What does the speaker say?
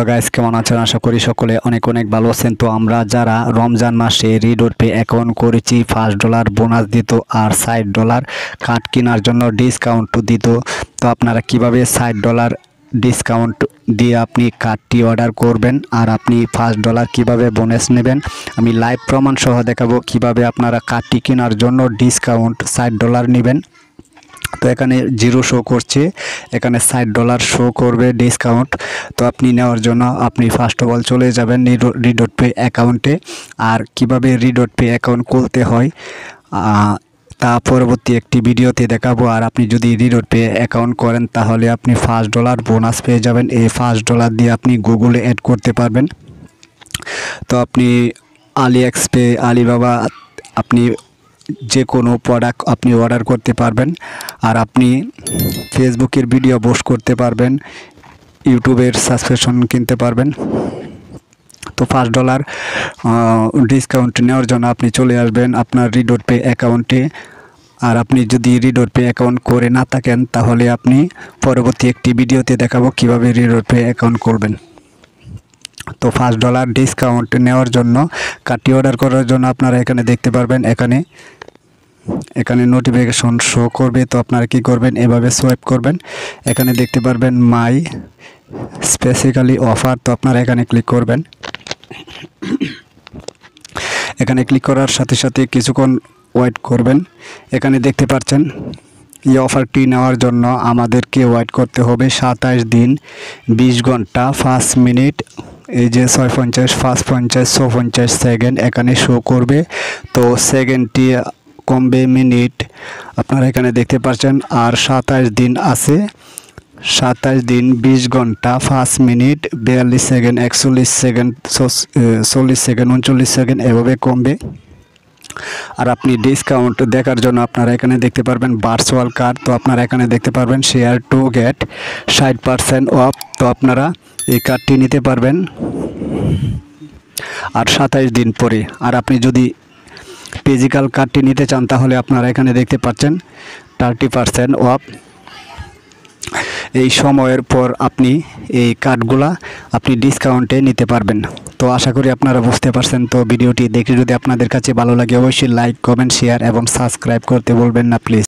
Hello guys, কেমন আছেন? আশা করি সকলে অনেক অনেক ভালো আছেন। তো আমরা যারা রমজান মাসে রিডোর-পে অ্যাকাউন্ট করেছি, $5 বোনাস দিত আর $60 কার্ড কেনার জন্য ডিসকাউন্ট দিত। তো আপনারা কিভাবে $60 ডিসকাউন্ট দিয়ে আপনি কার্ডটি অর্ডার করবেন আর আপনি $5 কিভাবে বোনাস নেবেন, আমি লাইভ প্রমাণ সহ দেখাবো কিভাবে আপনারা কার্ডটি কেনার জন্য ডিসকাউন্ট $60 নেবেন। তো এখানে 0 শো করছে, এখানে $60 শো করবে ডিসকাউন্ট। তো আপনি নেওয়ার জন্য আপনি ফার্স্ট অফ অল চলে যাবেন রিডোর-পে অ্যাকাউন্টে। আর কিভাবে রিডোর-পে অ্যাকাউন্ট খুলতে হয় তা পরবর্তী একটি ভিডিওতে দেখাবো। আর আপনি যদি রিডোর-পে অ্যাকাউন্ট করেন তাহলে আপনি $5 বোনাস পেয়ে যাবেন। এই $5 দিয়ে আপনি গুগলে অ্যাড করতে পারবেন। তো আপনি AliExpress, আলিবাবা, আপনি যে কোনো প্রোডাক্ট আপনি অর্ডার করতে পারবেন। আর আপনি ফেসবুকের ভিডিও পোস্ট করতে পারবেন, ইউটিউবের সাবস্ক্রিপশন কিনতে পারবেন। তো $5 ডিসকাউন্ট নেওয়ার জন্য আপনি চলে আসবেন আপনার রিডোর-পে অ্যাকাউন্টে। আর আপনি যদি রিডোর-পে অ্যাকাউন্ট করে না থাকেন তাহলে আপনি পরবর্তী একটি ভিডিওতে দেখাবো কিভাবে রিডোর-পে অ্যাকাউন্ট করবেন। তো $5 ডিসকাউন্ট নেওয়ার জন্য কার্ডটি অর্ডার করার জন্য আপনারা এখানে দেখতে পারবেন, এখানে নোটিফিকেশন শো করবে। তো আপনারা কি করবেন, এভাবে সোয়াইপ করবেন, এখানে দেখতে পারবেন মাই স্পেসিক্যালি অফার। তো আপনারা এখানে ক্লিক করবেন। এখানে ক্লিক করার সাথে সাথে কিছুক্ষণ ওয়েট করবেন। এখানে দেখতে পাচ্ছেন এই অফারটি নেওয়ার জন্য আমাদেরকে ওয়েট করতে হবে 27 দিন 20 ঘন্টা 5 মিনিট। এই যে 650, 550, 650 সেকেন্ড এখানে শো করবে। তো সেকেন্ডটি কমবে মিনিট, আপনারা এখানে দেখতে পাচ্ছেন। আর 27 দিন আছে, 27 দিন 20 ঘন্টা 5 minute 42 second 41 second 40 second 39 second এভাবে কমবে। আর আপনি ডিসকাউন্ট দেখার জন্য আপনারা এখানে দেখতে পারবেন ভার্চুয়াল কার্ড। তো আপনারা এখানে দেখতে পারবেন শেয়ার টু গেট 60% অফ। তো আপনারা এই কার্ডটি নিতে পারবেন আর 27 দিন পরে। আর আপনি যদি ফিজিক্যাল কার্ডটি নিতে চান তাহলে আপনারা এখানে দেখতে পাচ্ছেন 30% অফ। এই সময়ের পর আপনি এই কার্ডগুলা আপনি ডিসকাউন্টে নিতে পারবেন। তো আশা করি আপনারা বুঝতে পারছেন। তো ভিডিওটি দেখে যদি আপনাদের কাছে ভালো লাগে অবশ্যই লাইক, কমেন্ট, শেয়ার এবং সাবস্ক্রাইব করতে বলবেন না প্লিজ।